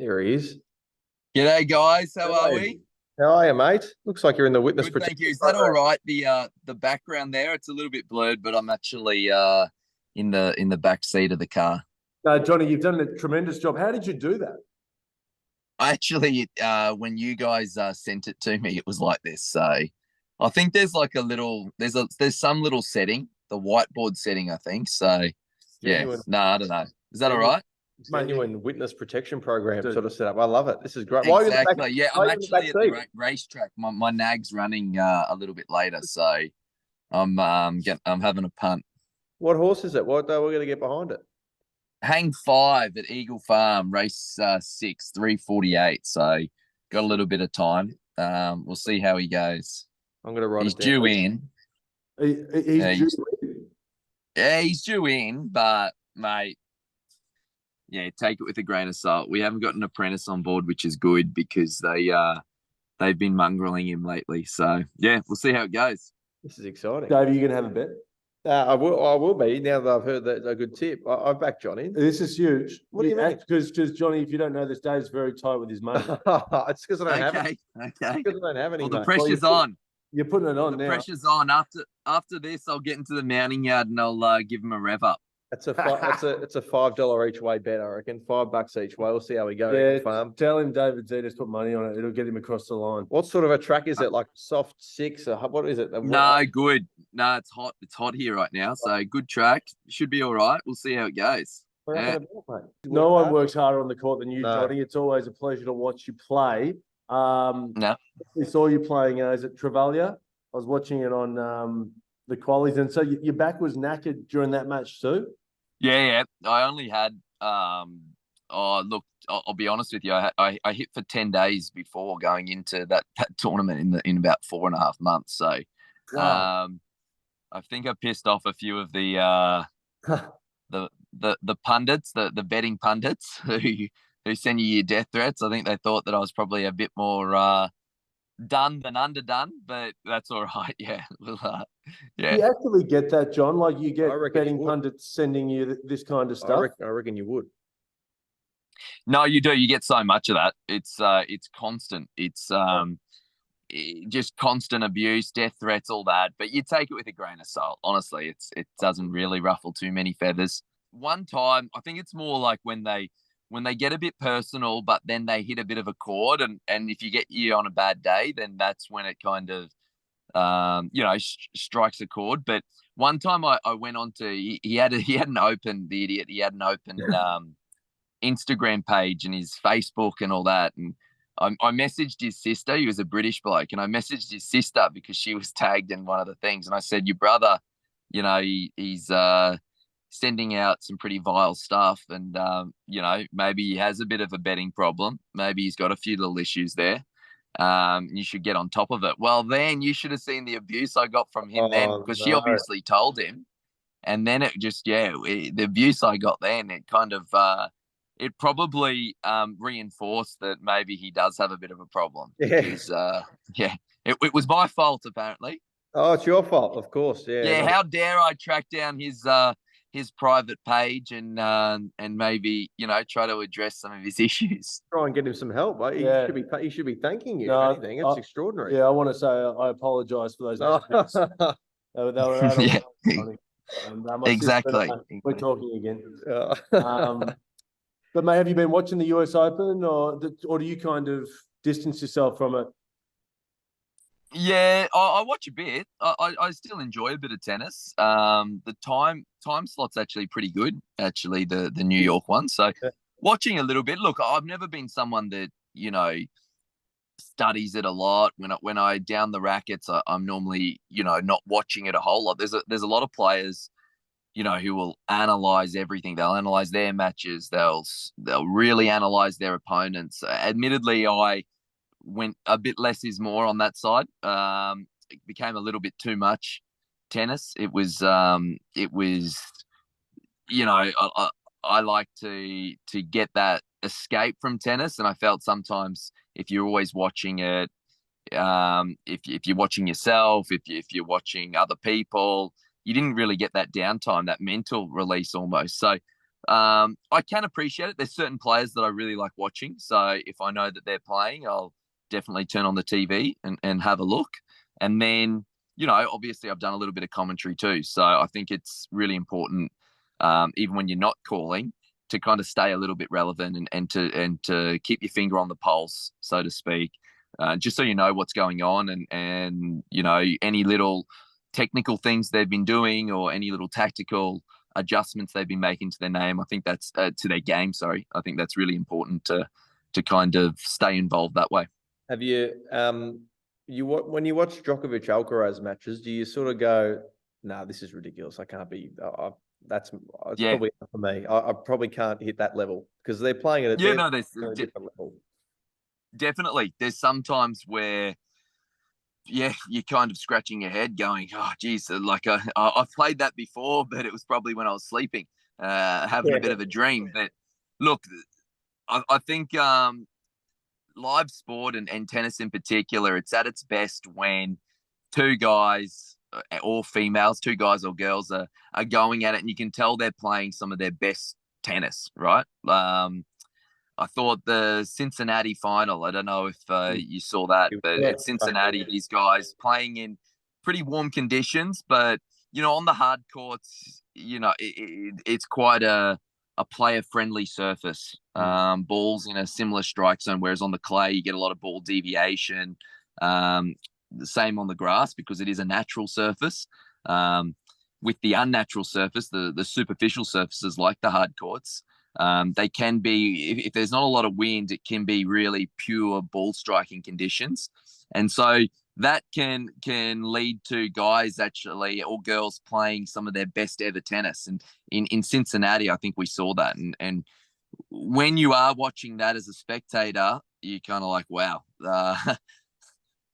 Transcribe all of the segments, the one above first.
There he is. G'day, guys. How are we? How are you, mate? Looks like you're in the witness Good, thank protection you. Is that all program. right? The background there, it's a little bit blurred, but I'm actually in the back seat of the car. Johnny, you've done a tremendous job. How did you do that? I actually, when you guys sent it to me, it was like this. So I think there's like there's some little setting, the whiteboard setting, I think. So yeah, no, I don't know. Is that all right? Genuine witness protection program sort of set up. I love it. This is great. Why Exactly. Yeah, I'm actually at the seat? racetrack. My nag's running a little bit later, so I'm having a punt. What horse is it? What we're going to get behind it? Hang 5 at Eagle Farm, race 6, 3:48. So got a little bit of time. We'll see how he goes. I'm going to write He's it down. due in. He's due in. Yeah, he's due in, but mate, yeah, take it with a grain of salt. We haven't got an apprentice on board, which is good because they've been mongrelling him lately. So yeah, we'll see how it goes. This is exciting. Dave, are you going to have a bet? I will be now that I've heard that a good tip. I back Johnny. This is huge. What do you mean? Because Johnny, if you don't know this, Dave's very tight with his money. It's because I don't have any. Okay. Because I don't have any. Well, the mate. pressure's on. You're putting it on The now. pressure's on. After this, I'll get into the mounting yard and I'll give him a rev up. It's a $5 each way bet, I reckon. $5 each way. We'll see how we go. Yeah, Farm. tell him David Zita's put money on it. It'll get him across the line. What sort of a track is it? Like soft 6? Or what is it? No, good. No, it's hot. It's hot here right now. So good track. Should be all right. We'll see how it goes. Yeah. No one works harder on the court than you, No. Johnny. It's always a pleasure to watch you play. No. We saw you playing, is it Travalia? I was watching it on the qualies. And so your back was knackered during that match too? Yeah. I only had look, I'll be honest with you. I hit for 10 days before going into that tournament in about 4.5 months. So Wow. I think I pissed off a few of the pundits, the betting pundits who send you your death threats. I think they thought that I was probably a bit more done than underdone, but that's all right. Yeah. Yeah. Do you actually get that, John? Like you get betting you pundits sending you this kind of stuff? I reckon you would. No, you do. You get so much of that. It's constant. It's just constant abuse, death threats, all that. But you take it with a grain of salt. Honestly, it doesn't really ruffle too many feathers. One time, I think it's more like when they get a bit personal, but then they hit a bit of a chord, and if you get you on a bad day, then that's when it kind of strikes a chord. But one time I went on to he had an open, the idiot, he had an open Instagram page and his Facebook and all that, and I messaged his sister. He was a British bloke, and I messaged his sister because she was tagged in one of the things, and I said, your brother, he's sending out some pretty vile stuff, and maybe he has a bit of a betting problem, maybe he's got a few little issues there. You should get on top of it. Well, then you should have seen the abuse I got from him then, because she obviously told him, and then it just the abuse I got then, it kind of it probably reinforced that maybe he does have a bit of a problem. Because, it was my fault apparently. Oh, it's your fault, of course. Yeah. How dare I track down his private page and maybe try to address some of his issues. Try and get him some help. He should be thanking you. No, if anything, it's extraordinary. Yeah, I want to say I apologise for those. They were out of Exactly. We're talking again. But mate, have you been watching the U.S. Open, or do you kind of distance yourself from it? Yeah, I watch a bit. I still enjoy a bit of tennis. The time slot's actually pretty good. Actually, the New York one. So watching a little bit. Look, I've never been someone that studies it a lot. When I down the rackets, I'm normally not watching it a whole lot. There's a lot of players who will analyze everything. They'll analyze their matches. They'll really analyze their opponents. Admittedly, I went a bit less is more on that side. It became a little bit too much tennis. It was I like to get that escape from tennis, and I felt sometimes if you're always watching it, if you're watching yourself, if you're watching other people, you didn't really get that downtime, that mental release almost. So I can appreciate it. There's certain players that I really like watching. So if I know that they're playing, I'll definitely turn on the TV and have a look. And then, obviously I've done a little bit of commentary too. So I think it's really important, even when you're not calling, to kind of stay a little bit relevant and to keep your finger on the pulse, so to speak, just so you know what's going on and any little technical things they've been doing or any little tactical adjustments they've been making to their name. I think that's to their game. Sorry, I think that's really important to kind of stay involved that way. Have you when you watch Djokovic Alcaraz matches, do you sort of go, "Nah, this is ridiculous. I can't be." It's probably not for me. I probably can't hit that level because they're playing at a different level. Definitely. There's sometimes where, you're kind of scratching your head going, oh, geez, like I've played that before, but it was probably when I was sleeping, having a bit of a dream. But look, I think live sport and tennis in particular, it's at its best when two guys or females, two guys or girls are going at it and you can tell they're playing some of their best tennis, right? I thought the Cincinnati final, I don't know if you saw that, but at Cincinnati, these guys playing in pretty warm conditions, but, on the hard courts, it's quite a player-friendly surface. Balls in a similar strike zone, whereas on the clay, you get a lot of ball deviation. The same on the grass because it is a natural surface. With the unnatural surface, the superficial surfaces like the hard courts, they can be, if there's not a lot of wind, it can be really pure ball striking conditions. And so that can lead to guys actually or girls playing some of their best ever tennis. And in Cincinnati, I think we saw that. And when you are watching that as a spectator, you're kind of like, wow,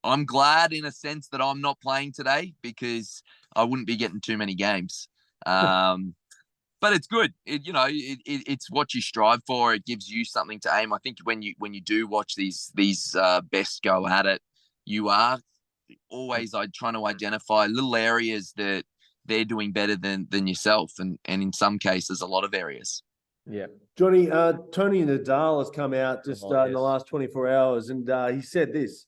I'm glad in a sense that I'm not playing today because I wouldn't be getting too many games. But it's good. It's what you strive for. It gives you something to aim. I think when you do watch these best go at it, you are always trying to identify little areas that they're doing better than yourself, and in some cases, a lot of areas. Yeah, Johnny. Toni Nadal has come out just in the last 24 hours, and he said this: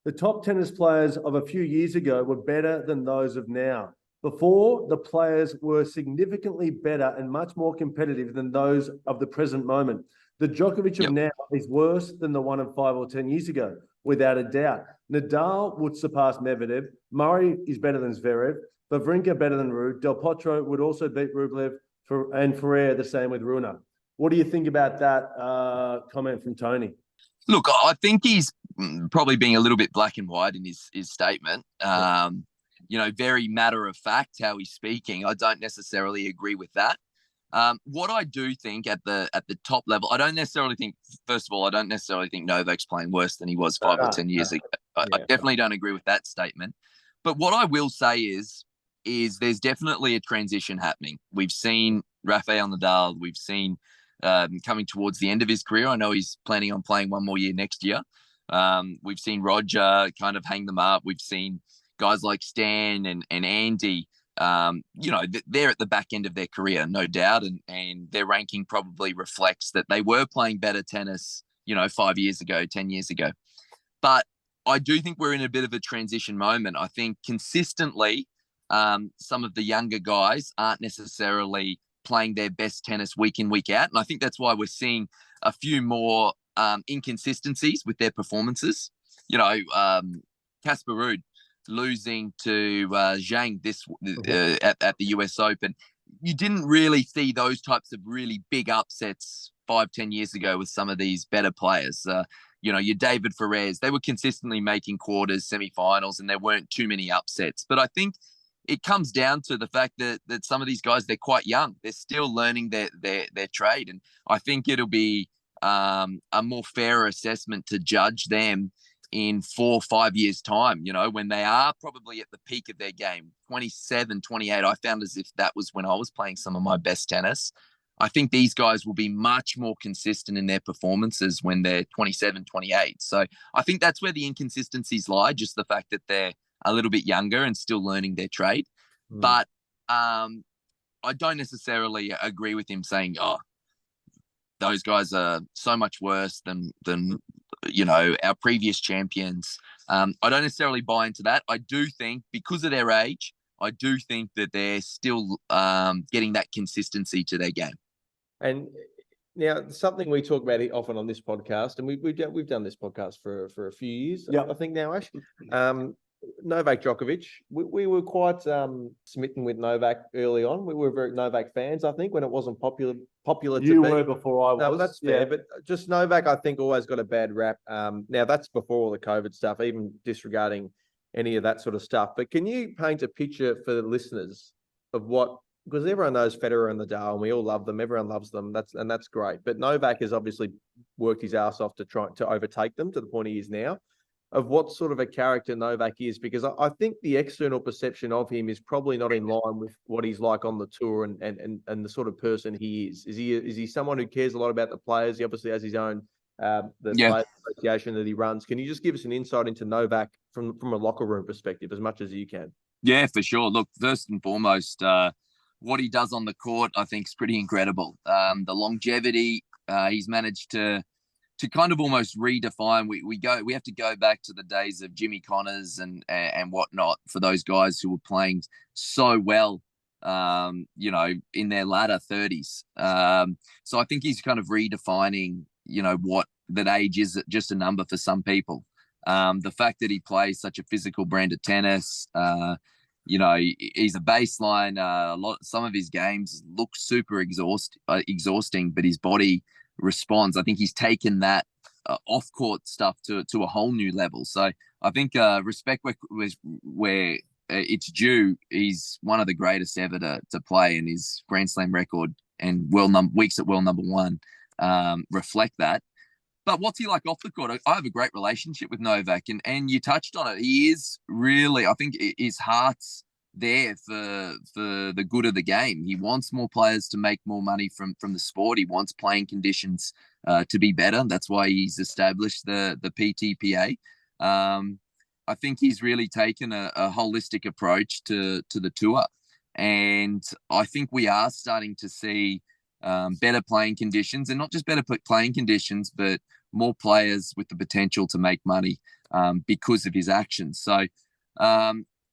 the top tennis players of a few years ago were better than those of now. Before, the players were significantly better and much more competitive than those of the present moment. The Djokovic of now is worse than the one of 5 or 10 years ago, without a doubt. Nadal would surpass Medvedev. Murray is better than Zverev. Wawrinka better than Ruud. Del Potro would also beat Rublev, and Ferrer the same with Rune. What do you think about that comment from Toni? Look, I think he's probably being a little bit black and white in his statement. Very matter of fact how he's speaking. I don't necessarily agree with that. What I do think at the top level, I don't necessarily think Novak's playing worse than he was 5 or 10 years ago. I definitely don't agree with that statement. But what I will say is there's definitely a transition happening. We've seen Rafael Nadal. We've seen coming towards the end of his career. I know he's planning on playing one more year next year. We've seen Roger kind of hang them up. We've seen guys like Stan and Andy, they're at the back end of their career, no doubt. And their ranking probably reflects that they were playing better tennis, 5 years ago, 10 years ago. But I do think we're in a bit of a transition moment. I think consistently, some of the younger guys aren't necessarily playing their best tennis week in, week out. And I think that's why we're seeing a few more inconsistencies with their performances. Casper Ruud losing to Zhang at the U.S. Open. You didn't really see those types of really big upsets 5-10 years ago with some of these better players. Your David Ferrers, they were consistently making quarters, semifinals, and there weren't too many upsets. But I think it comes down to the fact that some of these guys, they're quite young. They're still learning their trade. And I think it'll be a more fair assessment to judge them in 4 or 5 years' time, when they are probably at the peak of their game, 27, 28. I found as if that was when I was playing some of my best tennis. I think these guys will be much more consistent in their performances when they're 27, 28. So I think that's where the inconsistencies lie, just the fact that they're a little bit younger and still learning their trade. But I don't necessarily agree with him saying, "Oh, those guys are so much worse than our previous champions." I don't necessarily buy into that. I do think because of their age, I do think that they're still getting that consistency to their game. And now something we talk about often on this podcast, and we've done this podcast for a few years, I think now, Ash. Novak Djokovic, we were quite smitten with Novak early on. We were very Novak fans, I think, when it wasn't popular. You were before I was. No, that's fair, but just Novak, I think, always got a bad rap. Now that's before all the COVID stuff, even disregarding any of that sort of stuff. But can you paint a picture for the listeners of what? Because everyone knows Federer and Nadal, and we all love them. Everyone loves them. That's great. But Novak has obviously worked his ass off to try to overtake them to the point he is now. Of what sort of a character Novak is, because I think the external perception of him is probably not in line with what he's like on the tour and the sort of person he is. Is he someone who cares a lot about the players? He obviously has his own player association that he runs. Can you just give us an insight into Novak from a locker room perspective as much as you can? Yeah, for sure. Look, first and foremost, what he does on the court, I think, is pretty incredible. The longevity he's managed to kind of almost redefine. We have to go back to the days of Jimmy Connors and whatnot for those guys who were playing so well, in their latter 30s. So I think he's kind of redefining, what that age is just a number for some people. The fact that he plays such a physical brand of tennis, he's a baseline. Some of his games look super exhausting, but his body responds. I think he's taken that off-court stuff to a whole new level. So I think respect where it's due. He's one of the greatest ever to play, and his Grand Slam record and weeks at world number one reflect that. But what's he like off the court? I have a great relationship with Novak, and you touched on it. He is really, I think his heart's there for the good of the game. He wants more players to make more money from the sport. He wants playing conditions to be better. That's why he's established the PTPA. I think he's really taken a holistic approach to the tour. And I think we are starting to see better playing conditions, and not just better playing conditions, but more players with the potential to make money because of his actions. So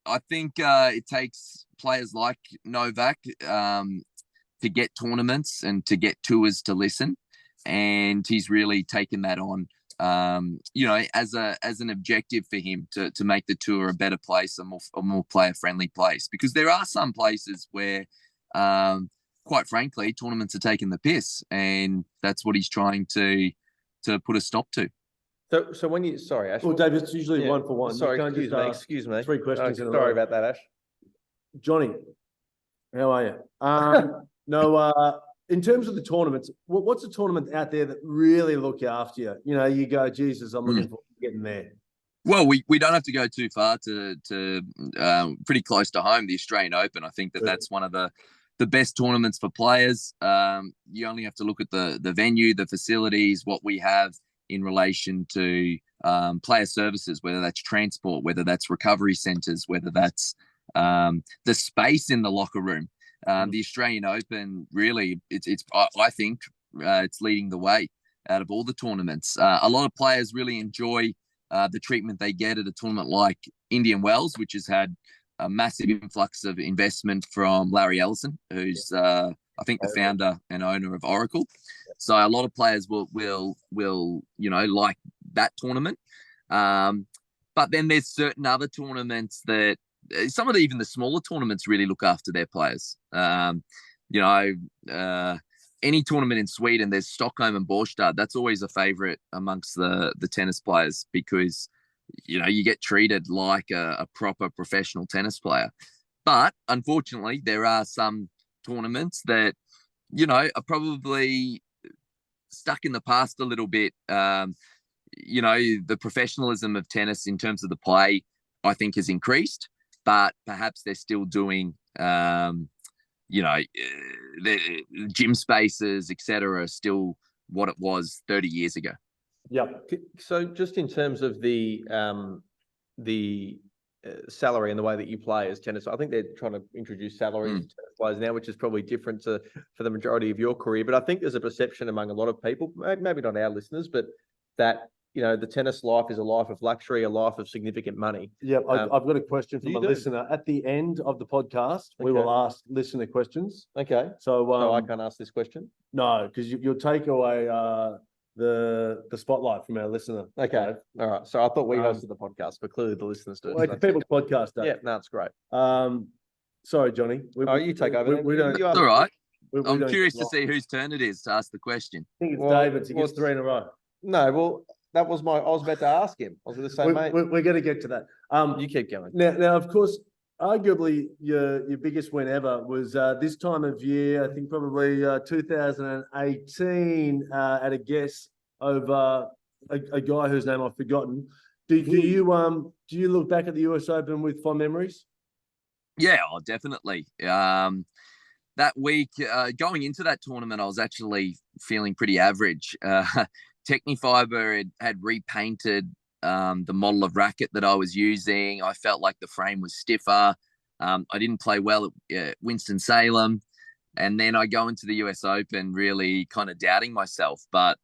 I think it takes players like Novak to get tournaments and to get tours to listen. And he's really taken that on, as an objective for him to make the tour a better place, a more player-friendly place. Because there are some places where, quite frankly, tournaments are taking the piss, and that's what he's trying to put a stop to. So when you, sorry, Ash. Well, Dave, it's usually one for one. Sorry, excuse me. 3 questions. Sorry about that, Ash. Johnny, how are you? In terms of the tournaments, what's a tournament out there that really look after you? You go, Jesus, I'm looking forward to getting there. Well, we don't have to go too far to pretty close to home, the Australian Open. I think that's one of the best tournaments for players. You only have to look at the venue, the facilities, what we have in relation to player services, whether that's transport, whether that's recovery centres, whether that's the space in the locker room. The Australian Open, really, I think it's leading the way out of all the tournaments. A lot of players really enjoy the treatment they get at a tournament like Indian Wells, which has had a massive influx of investment from Larry Ellison, who's I think the founder and owner of Oracle. So a lot of players will like that tournament. But then there's certain other tournaments that some of even the smaller tournaments really look after their players. Any tournament in Sweden, there's Stockholm and Båstad. That's always a favorite amongst the tennis players because, you get treated like a proper professional tennis player. But unfortunately, there are some tournaments that, are probably stuck in the past a little bit. The professionalism of tennis in terms of the play, I think, has increased, but perhaps they're still doing, the gym spaces, etc., are still what it was 30 years ago. Yeah. So just in terms of the salary and the way that you play as tennis. I think they're trying to introduce salaries to tennis players now, which is probably different for the majority of your career. But I think there's a perception among a lot of people, maybe not our listeners, but that, the tennis life is a life of luxury, a life of significant money. Yeah, I've got a question from a listener. At the end of the podcast, we will ask listener questions. Okay. So I can't ask this question? No, because you'll take away the spotlight from our listener. Okay. All right. So I thought we hosted the podcast, but clearly the listeners do. Well, it's a people's podcast, Dave. Yeah, no, it's great. Sorry, Johnny. You take over. We don't. All right. I'm curious to see whose turn it is to ask the question. I think it's David's. He gets 3 in a row. No, well, that was I was about to ask him. I was going to say, mate. We're going to get to that. You keep going. Now, of course, arguably your biggest win ever was this time of year. I think probably 2018 at a guess over a guy whose name I've forgotten. Do you look back at the US Open with fond memories? Yeah, definitely. That week, going into that tournament, I was actually feeling pretty average. Technifiber had repainted the model of racket that I was using. I felt like the frame was stiffer. I didn't play well at Winston-Salem. And then I go into the US Open really kind of doubting myself, but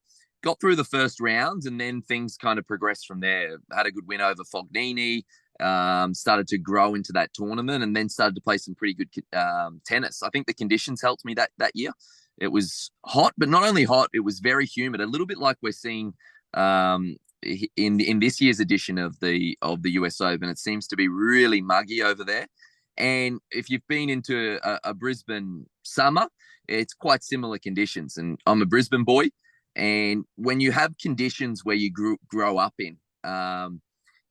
got through the first round and then things kind of progressed from there. Had a good win over Fognini, started to grow into that tournament and then started to play some pretty good tennis. I think the conditions helped me that year. It was hot, but not only hot, it was very humid, a little bit like we're seeing in this year's edition of the US Open. It seems to be really muggy over there. And if you've been into a Brisbane summer, it's quite similar conditions. And I'm a Brisbane boy. And when you have conditions where you grow up in,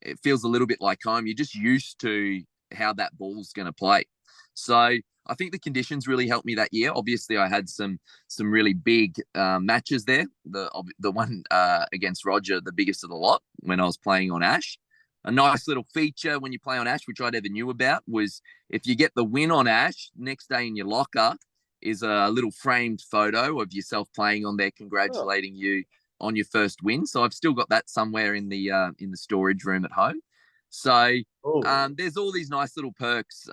it feels a little bit like home. You're just used to how that ball's going to play. So I think the conditions really helped me that year. Obviously, I had some really big matches there. The one against Roger, the biggest of the lot, when I was playing on Ash. A nice little feature when you play on Ash, which I never knew about, was if you get the win on Ash, next day in your locker is a little framed photo of yourself playing on there, congratulating you on your first win. So I've still got that somewhere in the storage room at home. So there's all these nice little perks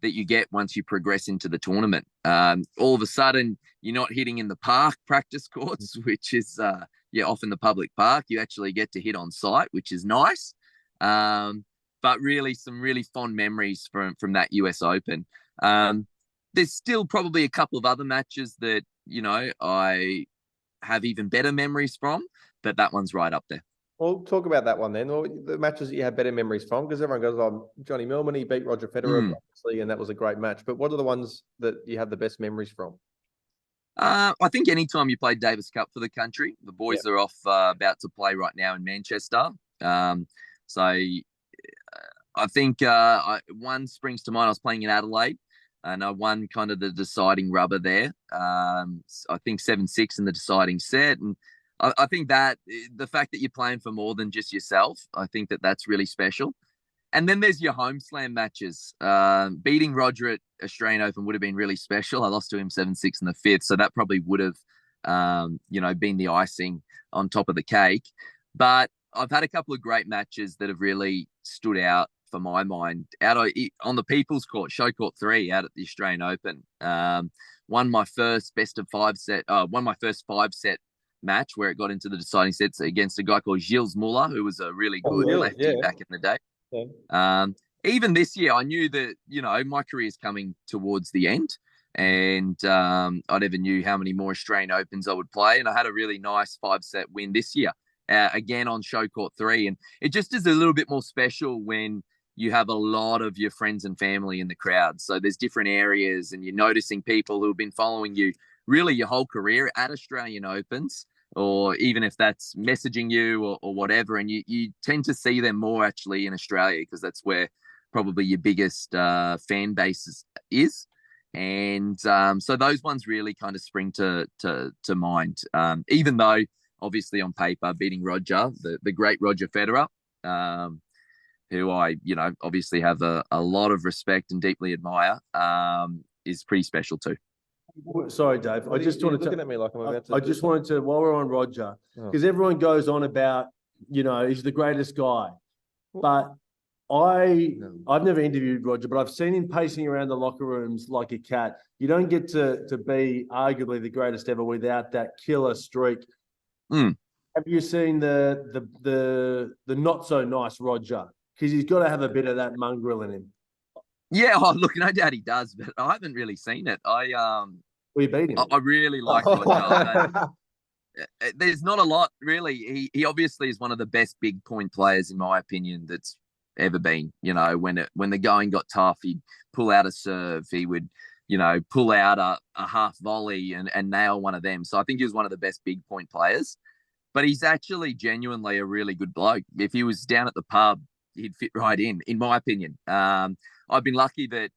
that you get once you progress into the tournament. All of a sudden, you're not hitting in the park practice courts, which is often the public park. You actually get to hit on site, which is nice. But really, some really fond memories from that US Open. There's still probably a couple of other matches that, I have even better memories from, but that one's right up there. Well, talk about that one then, or the matches that you have better memories from, because everyone goes, Johnny Millman, he beat Roger Federer, obviously, and that was a great match. But what are the ones that you have the best memories from? I think anytime you play Davis Cup for the country, the boys are off about to play right now in Manchester. So I think one springs to mind. I was playing in Adelaide, and I won kind of the deciding rubber there. I think 7-6 in the deciding set. And I think that the fact that you're playing for more than just yourself, I think that's really special. And then there's your home slam matches. Beating Roger at Australian Open would have been really special. I lost to him 7-6 in the fifth. So that probably would have, been the icing on top of the cake. But I've had a couple of great matches that have really stood out for my mind. On the People's Court, Show Court 3 out at the Australian Open. Won my first best of 5 set, won my first 5-set match where it got into the deciding sets against a guy called Gilles Muller, who was a really good lefty back in the day. Yeah. Even this year, I knew that, my career is coming towards the end, and I never knew how many more Australian Opens I would play. And I had a really nice 5-set win this year, again on Show Court 3. And it just is a little bit more special when you have a lot of your friends and family in the crowd. So there's different areas, and you're noticing people who have been following you really your whole career at Australian Opens, or even if that's messaging you or whatever. And you tend to see them more actually in Australia, because that's where probably your biggest fan base is. And so those ones really kind of spring to mind, even though obviously on paper beating Roger, the great Roger Federer, who I, obviously have a lot of respect and deeply admire, is pretty special too. Sorry, Dave. I just wanted to looking at me like I'm about to. I just wanted to, while we're on Roger, because everyone goes on about, he's the greatest guy, but I've never interviewed Roger, but I've seen him pacing around the locker rooms like a cat. You don't get to be arguably the greatest ever without that killer streak. Mm. Have you seen the not so nice Roger? Because he's got to have a bit of that mongrel in him. Yeah, look, no doubt he does, but I haven't really seen it. We beat him. I really like Roger. There's not a lot, really. He obviously is one of the best big point players, in my opinion, that's ever been. You know, when the going got tough, he'd pull out a serve. He would, pull out a half volley and nail one of them. So I think he was one of the best big point players. But he's actually genuinely a really good bloke. If he was down at the pub, he'd fit right in my opinion. I've been lucky that,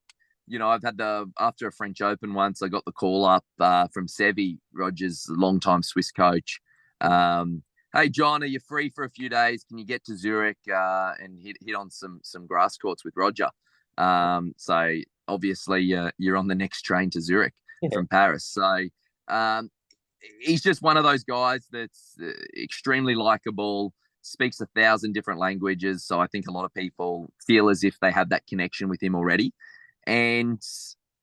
I've had after a French Open once, I got the call up from Sevi, Roger's longtime Swiss coach. Hey, John, are you free for a few days? Can you get to Zurich and hit on some grass courts with Roger? So obviously you're on the next train to Zurich from Paris. So he's just one of those guys that's extremely likable, speaks 1,000 different languages. So I think a lot of people feel as if they have that connection with him already. And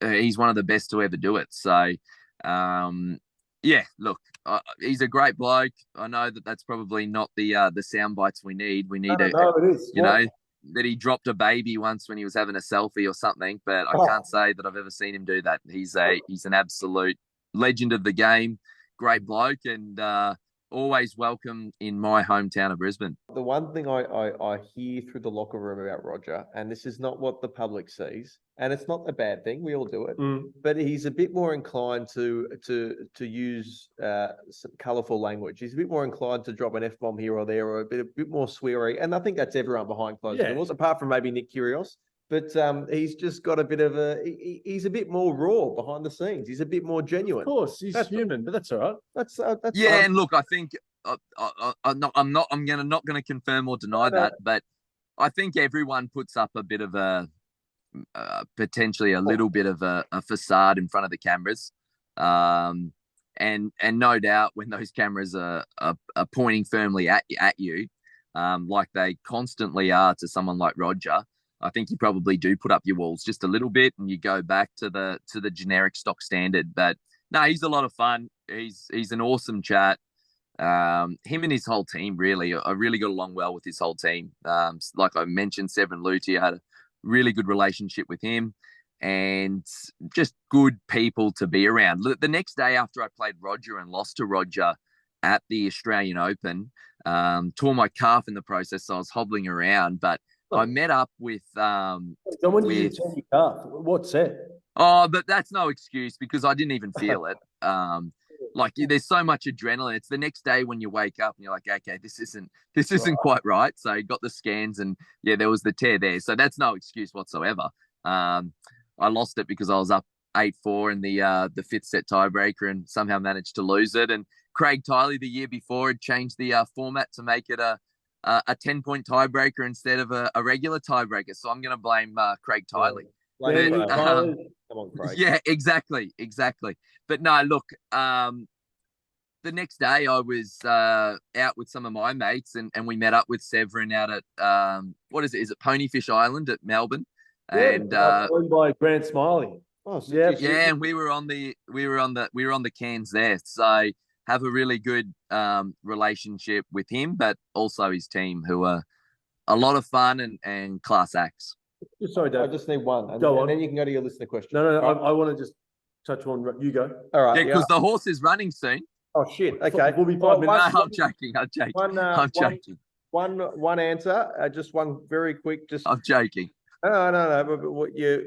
he's one of the best to ever do it. So, yeah, look, he's a great bloke. I know that's probably not the sound bites we need. We need it is. That he dropped a baby once when he was having a selfie or something, but I can't say that I've ever seen him do that. He's an absolute legend of the game, great bloke, and always welcome in my hometown of Brisbane. The one thing I hear through the locker room about Roger, and this is not what the public sees, and it's not a bad thing, we all do it, but he's a bit more inclined to use some colourful language. He's a bit more inclined to drop an F-bomb here or there, or a bit more sweary, and I think that's everyone behind closed doors, apart from maybe Nick Kyrgios. But he's just got a bit of he's a bit more raw behind the scenes. He's a bit more genuine. Of course, he's human, but that's all right. That's and look, I think I'm not going to confirm or deny that, but I think everyone puts up a bit of a potentially a little bit of a facade in front of the cameras, and no doubt when those cameras are pointing firmly at you, like they constantly are to someone like Roger. I think you probably do put up your walls just a little bit and you go back to the generic stock standard. But no, he's a lot of fun. He's an awesome chat. Him and his whole team, really, I really got along well with his whole team. Like I mentioned, Severin Luthi, I had a really good relationship with him and just good people to be around. The next day after I played Roger and lost to Roger at the Australian Open, tore my calf in the process, so I was hobbling around, but I met up with when did you tear your calf? What set? Oh, but that's no excuse because I didn't even feel it. Like there's so much adrenaline. It's the next day when you wake up and you're like, okay, this isn't quite right. So I got the scans and there was the tear there. So that's no excuse whatsoever. I lost it because I was up 8-4 in the fifth set tiebreaker and somehow managed to lose it. And Craig Tiley the year before had changed the format to make it a 10-point tiebreaker instead of a regular tiebreaker. So I'm going to blame Craig Tiley. Come on, Craig. Yeah, exactly. But no, look, the next day I was out with some of my mates and we met up with Severin out at what is it? Is it Ponyfish Island at Melbourne? And owned by Grant Smiley. Oh, so and we were on the cans there. So have a really good relationship with him, but also his team, who are a lot of fun and class acts. Sorry, Dave. I just need one. And then you can go to your listener question. No. Right. I want to just touch on. You go. All right. Yeah, because the horse is running soon. Oh shit. Okay. We'll be 5 minutes. No, I'm joking. I'm joking. One answer. Just one very quick. I'm joking. No. But what your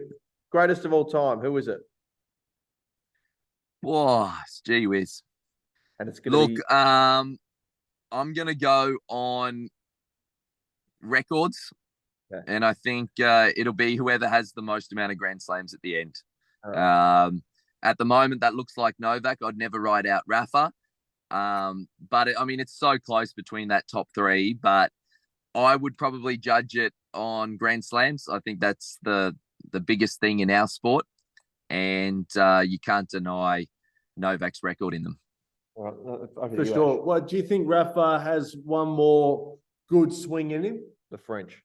greatest of all time? Who is it? Whoa, gee whiz. And it's gonna be... I'm gonna go on records. Okay. And I think it'll be whoever has the most amount of Grand Slams at the end. Right. At the moment, that looks like Novak. I'd never ride out Rafa. But it's so close between that top three. But I would probably judge it on Grand Slams. I think that's the biggest thing in our sport. And you can't deny Novak's record in them. For sure. Well, do you think Rafa has one more good swing in him? The French.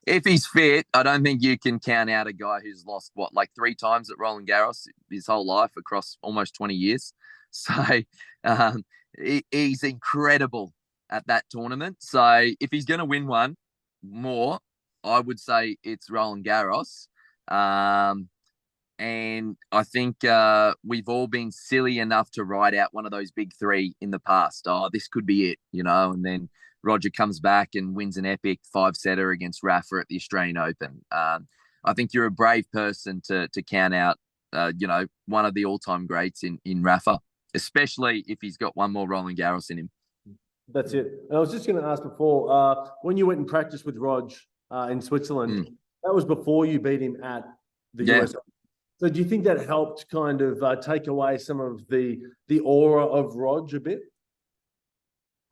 If he's fit, I don't think you can count out a guy who's lost, like 3 times at Roland Garros his whole life across almost 20 years. So he's incredible at that tournament. So if he's going to win one more, I would say it's Roland Garros. And I think we've all been silly enough to ride out one of those big 3 in the past. Oh, this could be it, and then Roger comes back and wins an epic 5-setter against Rafa at the Australian Open. I think you're a brave person to count out, one of the all-time greats in Rafa, especially if he's got one more Roland Garros in him. That's it. And I was just going to ask before, when you went and practiced with Rog in Switzerland, that was before you beat him at the U.S. Open. So do you think that helped kind of take away some of the aura of Rog a bit?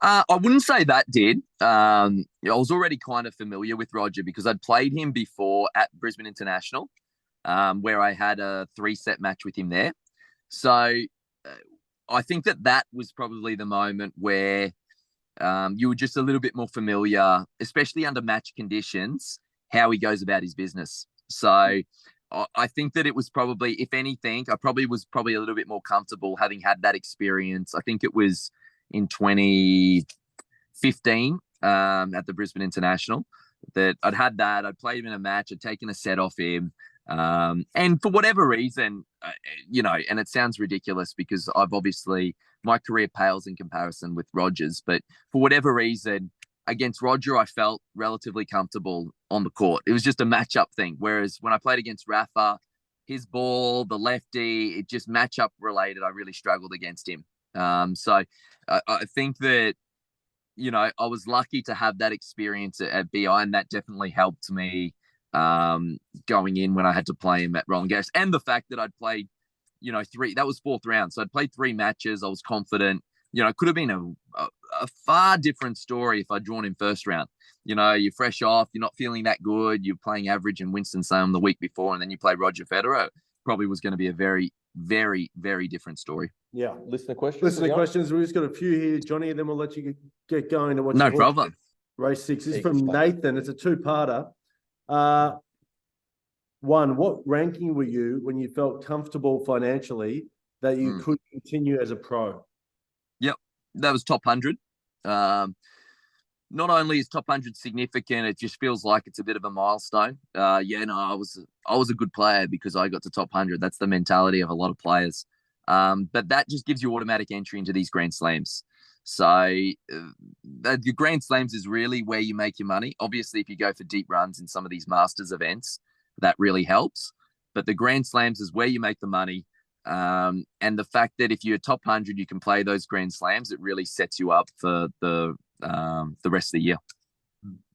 I wouldn't say that did. I was already kind of familiar with Roger because I'd played him before at Brisbane International, where I had a 3-set match with him there. So I think that was probably the moment where you were just a little bit more familiar, especially under match conditions, how he goes about his business. So I think that it was probably, if anything, I was a little bit more comfortable having had that experience. I think it was in 2015 at the Brisbane International that I'd played him in a match, I'd taken a set off him. And for whatever reason, and it sounds ridiculous because my career pales in comparison with Roger's, but for whatever reason, against Roger, I felt relatively comfortable on the court. It was just a matchup thing. Whereas when I played against Rafa, his ball, the lefty, it just matchup related. I really struggled against him. So I think that, I was lucky to have that experience at BI, and that definitely helped me going in when I had to play him at Roland Garros. And the fact that I'd played, 3, that was 4th round. So I'd played 3 matches. I was confident. It could have been a far different story if I'd drawn in first round. You're fresh off, you're not feeling that good, you're playing average in Winston-Salem the week before, and then you play Roger Federer. Probably was going to be a very, very, very different story. Yeah. Listener questions. We've just got a few here, Johnny, and then we'll let you get going to watch. No problem. Race 6 is from Nathan. It's a 2-parter. 1, what ranking were you when you felt comfortable financially that you could continue as a pro? Yep, that was top 100. Not only is top 100 significant, it just feels like it's a bit of a milestone. I was a good player because I got to top 100. That's the mentality of a lot of players. But that just gives you automatic entry into these Grand Slams. So your Grand Slams is really where you make your money. Obviously, if you go for deep runs in some of these Masters events, that really helps. But the Grand Slams is where you make the money. And the fact that if you're top 100, you can play those Grand Slams, it really sets you up for the rest of the year.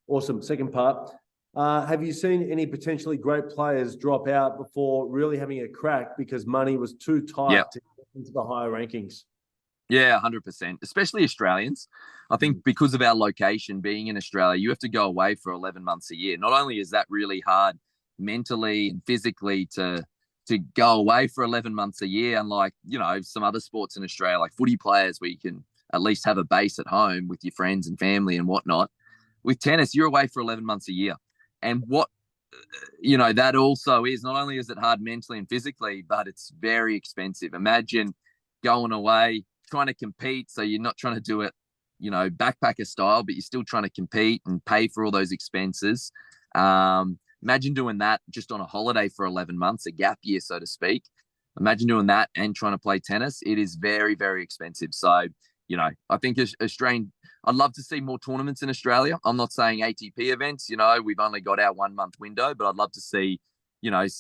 Awesome. Second part. Have you seen any potentially great players drop out before really having a crack because money was too tight to get into the higher rankings? Yeah, 100%, especially Australians. I think because of our location being in Australia, you have to go away for 11 months a year. Not only is that really hard mentally and physically to go away for 11 months a year, unlike, some other sports in Australia, like footy players, where you can at least have a base at home with your friends and family and whatnot. With tennis, you're away for 11 months a year. And what, that also is, not only is it hard mentally and physically, but it's very expensive. Imagine going away, trying to compete. So you're not trying to do it, backpacker style, but you're still trying to compete and pay for all those expenses. Imagine doing that just on a holiday for 11 months, a gap year, so to speak. Imagine doing that and trying to play tennis. It is very, very expensive. So, I think I'd love to see more tournaments in Australia. I'm not saying ATP events, we've only got our 1-month window, but I'd love to see,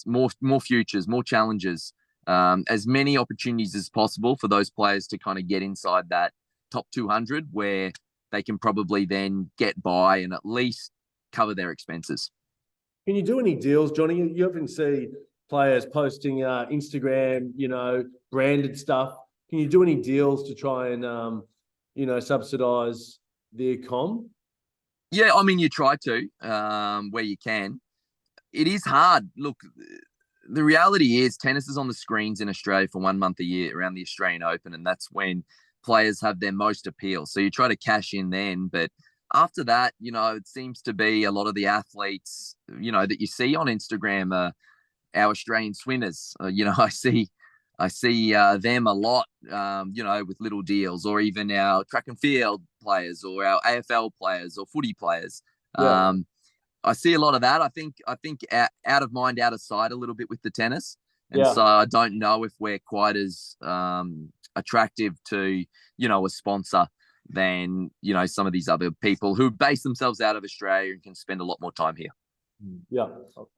more futures, more challenges, as many opportunities as possible for those players to kind of get inside that top 200 where they can probably then get by and at least cover their expenses. Can you do any deals, Johnny? You often see players posting Instagram, branded stuff. Can you do any deals to try and, subsidize the comm? Yeah, I mean, you try to where you can. It is hard. Look, the reality is tennis is on the screens in Australia for 1 month a year around the Australian Open, and that's when players have their most appeal. So you try to cash in then, but after that, it seems to be a lot of the athletes, that you see on Instagram are our Australian swimmers. I see them a lot, with little deals, or even our track and field players, or our AFL players, or footy players. Yeah. I see a lot of that. I think out of mind, out of sight a little bit with the tennis. And Yeah. so I don't know if we're quite as attractive to, a sponsor than, some of these other people who base themselves out of Australia and can spend a lot more time here. Yeah.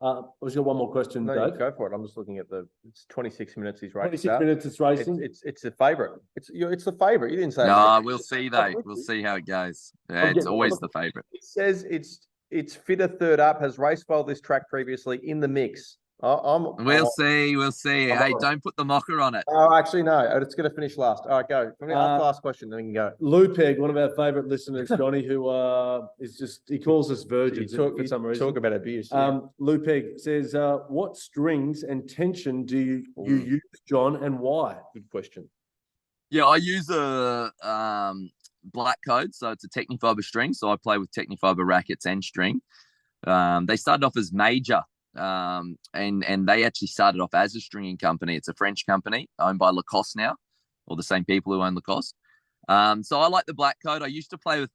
I was got one more question, No, Dave. go for it. I'm just looking at it's 26 minutes he's racing. 26 minutes it's racing. It's the favourite. It's the favourite. You didn't say No, we'll see though. We'll see how it goes. Yeah, it's always the favourite. It says it's fitter third up, has raced well this track previously, in the mix. We'll see. Hey, don't put the mocker on it. Oh, actually, no. It's going to finish last. All right, go. Last question, then we can go. Lupeg, one of our favourite listeners, Johnny, who he calls us virgins for some reason. Talk about abuse. Yeah. Lupeg says, what strings and tension do you use, John, and why? Good question. Yeah, I use a black code, so it's a Technifiber string. So I play with Technifiber rackets and string. They started off as major. And they actually started off as a stringing company. It's a French company owned by Lacoste now, or the same people who own Lacoste. So I like the black coat. I used to play with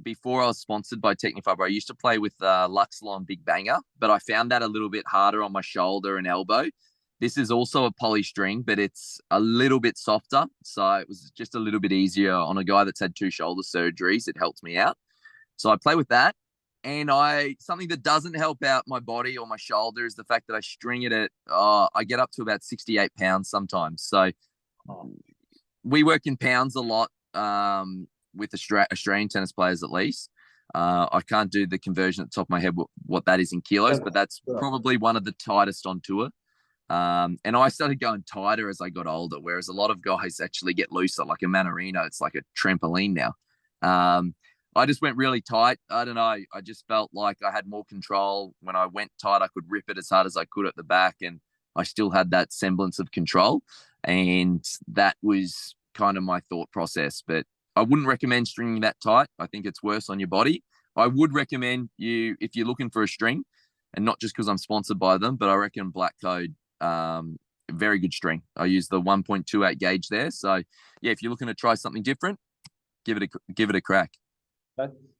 before I was sponsored by Technifiber, I used to play with Luxlon Big Banger, but I found that a little bit harder on my shoulder and elbow. This is also a poly string, but it's a little bit softer. So it was just a little bit easier on a guy that's had 2 shoulder surgeries. It helped me out. So I play with that. And something that doesn't help out my body or my shoulder is the fact that I string it I get up to about 68 pounds sometimes. So we work in pounds a lot with Australian tennis players, at least. I can't do the conversion at the top of my head what that is in kilos, but that's probably one of the tightest on tour. And I started going tighter as I got older, whereas a lot of guys actually get looser, like a Manarino. It's like a trampoline now. I just went really tight. I don't know. I just felt like I had more control. When I went tight, I could rip it as hard as I could at the back, and I still had that semblance of control. And that was kind of my thought process. But I wouldn't recommend stringing that tight. I think it's worse on your body. I would recommend you, if you're looking for a string, and not just because I'm sponsored by them, but I reckon Black Code, very good string. I use the 1.28 gauge there. So yeah, if you're looking to try something different, give it a crack.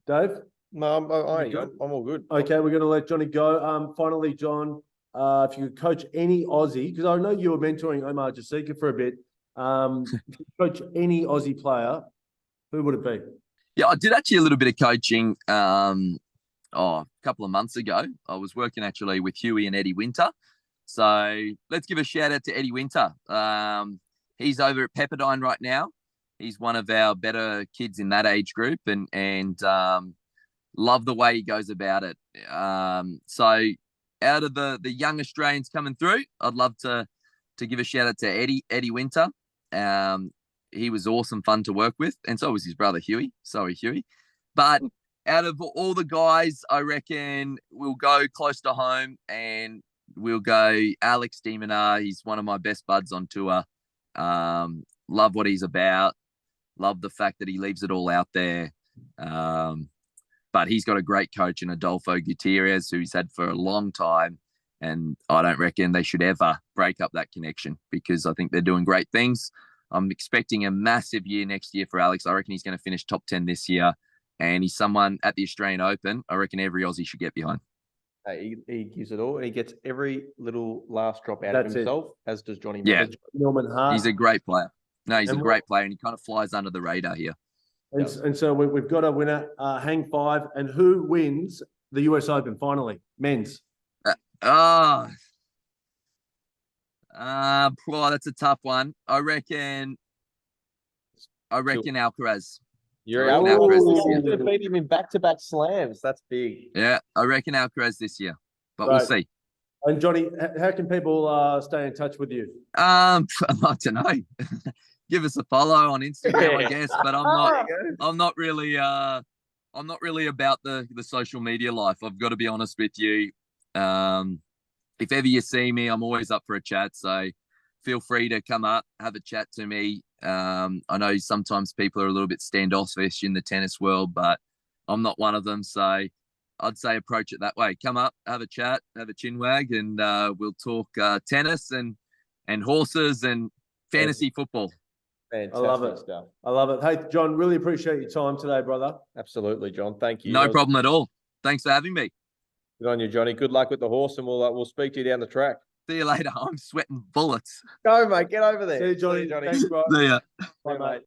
Dave? No, I'm all good. Okay, we're going to let Johnny go. Finally, John, if you could coach any Aussie, because I know you were mentoring Omar Jasika for a bit. If you could coach any Aussie player, who would it be? Yeah, I did actually a little bit of coaching a couple of months ago. I was working actually with Huey and Eddie Winter. So let's give a shout out to Eddie Winter. He's over at Pepperdine right now. He's one of our better kids in that age group, and love the way he goes about it. So out of the young Australians coming through, I'd love to give a shout out to Eddie Winter. He was awesome fun to work with, and so was his brother Huey. Sorry, Huey. But out of all the guys, I reckon we'll go close to home, and we'll go Alex Demonar. He's one of my best buds on tour. Love what he's about. Love the fact that he leaves it all out there. But he's got a great coach in Adolfo Gutierrez, who he's had for a long time. And I don't reckon they should ever break up that connection, because I think they're doing great things. I'm expecting a massive year next year for Alex. I reckon he's going to finish top 10 this year. And he's someone at the Australian Open I reckon every Aussie should get behind. He gives it all, and he gets every little last drop out of himself, as does Johnny Millman. He's a great player. No, he's a great player, and he kind of flies under the radar here. And so we've got a winner, hang five. And who wins the US Open finally? Men's. That's a tough one. I reckon Alcaraz. You're going to beat him in back-to-back slams. That's big. Yeah, I reckon Alcaraz this year, but we'll see. And Johnny, how can people stay in touch with you? I don't know. Give us a follow on Instagram, I guess. But I'm not really about the social media life. I've got to be honest with you. If ever you see me, I'm always up for a chat. So feel free to come up, have a chat to me. I know sometimes people are a little bit standoffish in the tennis world, but I'm not one of them. So I'd say approach it that way. Come up, have a chat, have a chin wag, and we'll talk tennis and horses and fantasy football. Fantastic I love it. stuff. I love it. Hey, John, really appreciate your time today, brother. Absolutely, John. Thank you. No problem at all. Thanks for having me. Good on you, Johnny. Good luck with the horse, and we'll speak to you down the track. See you later. I'm sweating bullets. Go, mate. Get over there. See you, Johnny. Johnny. Thanks, bro. See ya. Bye, mate.